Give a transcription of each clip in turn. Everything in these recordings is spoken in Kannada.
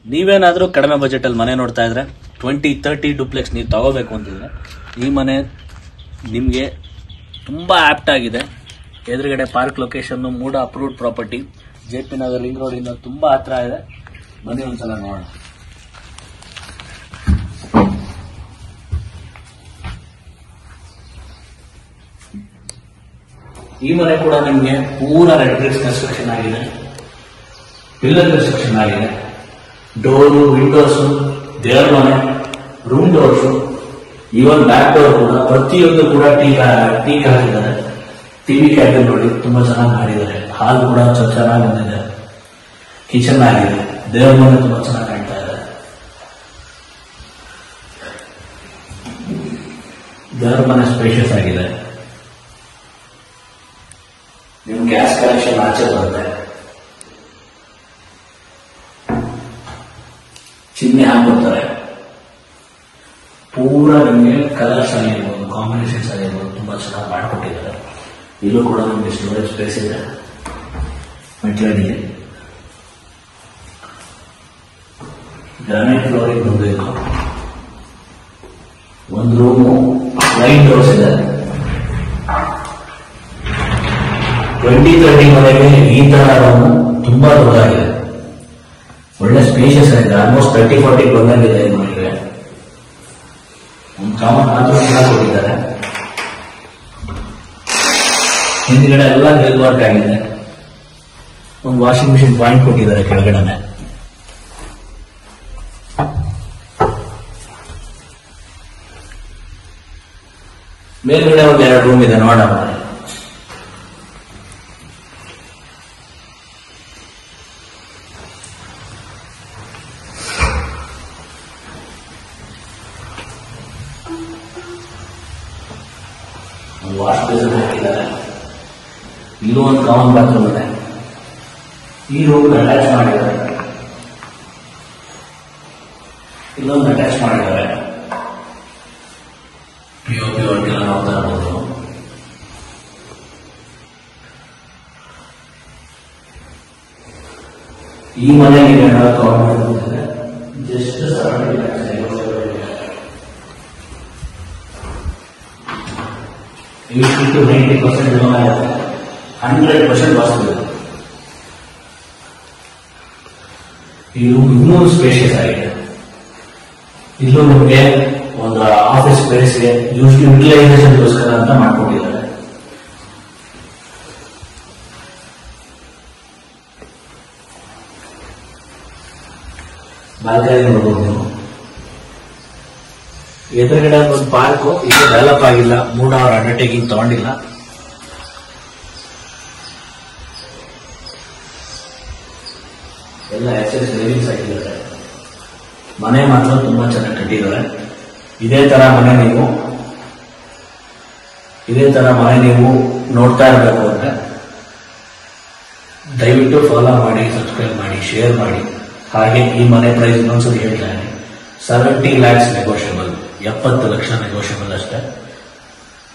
ನೀವೇನಾದರೂ ಕಡಿಮೆ ಬಜೆಟಲ್ಲಿ ಮನೆ ನೋಡ್ತಾ ಇದ್ರೆ 20-30 ಡುಪ್ಲೆಕ್ಸ್ ನೀವು ತಗೋಬೇಕು ಅಂತಿದ್ರೆ ಈ ಮನೆ ನಿಮಗೆ ತುಂಬ ಆಪ್ಟ್ ಆಗಿದೆ. ಎದುರುಗಡೆ park location, MUDA approved property, JP Nagar link ರೋಡಿಂದ ತುಂಬ ಹತ್ರ ಇದೆ. ಬನ್ನಿ ಒಂದ್ಸಲ ನೋಡೋಣ. ಈ ಮನೆ ಕೂಡ ನಿಮಗೆ ಪೂರಾ ರೆಡ್ ಬ್ರಿಕ್ಸ್ ಕನ್ಸ್ಟ್ರಕ್ಷನ್ ಆಗಿದೆ, ಪಿಲ್ಲರ್ ಕನ್ಸ್ಟ್ರಕ್ಷನ್ ಆಗಿದೆ. ಡೋರು, ವಿಂಡೋಸು, ದೇವರ ಮನೆ, room doors, even back door ಕೂಡ ಪ್ರತಿಯೊಂದು ಕೂಡ ಟೀಕ್ ಹಾಕಿದ್ದಾರೆ. ಟಿವಿ ಕ್ಯಾಬಿನ್ ನೋಡಿ ತುಂಬಾ ಚೆನ್ನಾಗಿ ಮಾಡಿದ್ದಾರೆ. ಹಾಲ್ ಕೂಡ ಚೆನ್ನಾಗಿ ಬಂದಿದೆ. ಕಿಚನ್ ಆಗಿದೆ. ದೇವರ ಮನೆ ತುಂಬಾ ಚೆನ್ನಾಗಿ ಕಾಣ್ತಾ ಇದೆ. ದೇವರ ಮನೆ ಸ್ಪೇಷಿಯಸ್ ಆಗಿದೆ. ನಿಮ್ ಗ್ಯಾಸ್ ಕನೆಕ್ಷನ್ ಆಚೆ ಬರುತ್ತೆ. ಚಿಹ್ನೆ ಹಾಕೊಡ್ತಾರೆ. ಪೂರಾ ನಿಮಗೆ ಕಲರ್ಸ್ ಆಗಿರ್ಬೋದು, ಕಾಂಬಿನೇಷನ್ಸ್ ಆಗಿರ್ಬೋದು ತುಂಬಾ ಚೆನ್ನಾಗಿ ಮಾಡಿಕೊಟ್ಟಿದ್ದಾರೆ. ಇಲ್ಲೂ ಕೂಡ ನಿಮಗೆ ಸ್ಟೋರೇಜ್ ಸ್ಪೇಸ್ ಇದೆ. ಮೆಟ್ಲಡಿಗೆ ಗ್ರಾನೈಟ್ ಫ್ಲೋರಿಂಗ್ ಬಂದಿದೆ. ಒಂದು ರೂಮು ಲೈನ್ ಡೋರ್ಸ್ ಇದೆ. 20-30 ಮನೆಗೆ ಈ ತರ ರೂಮು ತುಂಬಾ ದೊಡ್ಡದಾಗಿದೆ. ಒಳ್ಳೆ ಸ್ಪೇಷಿಯಸ್ ಆಗಿದೆ. ಆಲ್ಮೋಸ್ಟ್ 30-40 ಬಂದಾಗಿದೆ ಈ ಮನೆಗೆ. ಒಂದು ಕಾಮನ್ ಬಾತ್ರೂಮ್ ಕೂಡ ಕೊಟ್ಟಿದ್ದಾರೆ. ಹಿಂದ್ಗಡೆ ಎಲ್ಲ ಗ್ರಿಲ್ ವರ್ಕ್ ಆಗಿದೆ. ಒಂದು ವಾಷಿಂಗ್ ಮಿಷಿನ್ ಪಾಯಿಂಟ್ ಕೊಟ್ಟಿದ್ದಾರೆ ಕೆಳಗಡೆ. ಮೇಲ್ಗಡೆ ಒಂದು 2 ರೂಮ್ ಇದೆ, ನೋಡೋಣ. ವಾಶ್ ಬೇಸಿನ್ ಹಾಕಿದ್ದಾರೆ. ಇಲ್ಲೂ ಒಂದು ಕಾಮನ್ ಬಾತ್ರೂಮ್ ಇದೆ. ಈ ರೂಮ್ ಅಟ್ಯಾಚ್ ಮಾಡಿದ್ದಾರೆ. ಇಲ್ಲೊಂದು ಅಟ್ಯಾಚ್ ಮಾಡಿದ್ದಾರೆ. POP ವರ್ಕ್ ಎಲ್ಲ ನೋಡ್ತಾ ಇರ್ಬೋದು. ಈ ಮನೆ ನೀವೇನಾದ್ರು ಕವರ್ ಮಾಡಿದ್ರೆ ಜಸ್ಟ್ 70 lakhs. 80-90% ಲೋನ್ ಆಗುತ್ತೆ. 100% ವಾಸ್ತವ. ಇದು ಇನ್ನೂ ಸ್ಪೇಷಿಯಸ್ ಆಗಿದೆ. ಇಲ್ಲೂ ನಿಮಗೆ ಒಂದು ಆಫೀಸ್ ಸ್ಪೇಸ್ಗೆ ಯುಟಿಲೈಸೇಷನ್ಗೋಸ್ಕರ ಅಂತ ಮಾಡ್ಕೊಟ್ಟಿದ್ದಾರೆ. ಬಾಲ್ಕನಿ ನೋಡ್ಬೋದು ನೀವು. ಎದುರುಗಡೆ ಒಂದು ಪಾರ್ಕ್ ಇದು ಡೆವಲಪ್ ಆಗಿಲ್ಲ. ಮೂಡ ಅವರ ಅಂಡರ್ಟೇಕಿಂಗ್ ತಗೊಂಡಿಲ್ಲ. ಎಲ್ಲ SS ರೇವಿಂಗ್ಸ್ ಹಾಕಿದ್ದಾರೆ. ಮನೆ ಮಾತ್ರ ತುಂಬಾ ಚೆನ್ನಾಗಿ ಕಟ್ಟಿದ್ದಾರೆ. ಇದೇ ತರ ಮನೆ ನೀವು ನೋಡ್ತಾ ಇರಬೇಕು ಅಂದ್ರೆ ದಯವಿಟ್ಟು ಫಾಲೋ ಮಾಡಿ, ಸಬ್ಸ್ಕ್ರೈಬ್ ಮಾಡಿ, ಶೇರ್ ಮಾಡಿ. ಹಾಗೆ ಈ ಮನೆ ಪ್ರೈಸ್ ಇನ್ನೊಂದ್ಸರಿ ಹೇಳ್ತಾನೆ, 70 lakhs ನೆಗೋಷಿಯಬಲ್. 70 ಲಕ್ಷ ನೆಗೋಷಿಯಬಲ್ ಅಷ್ಟೇ.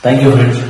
Thank you friends.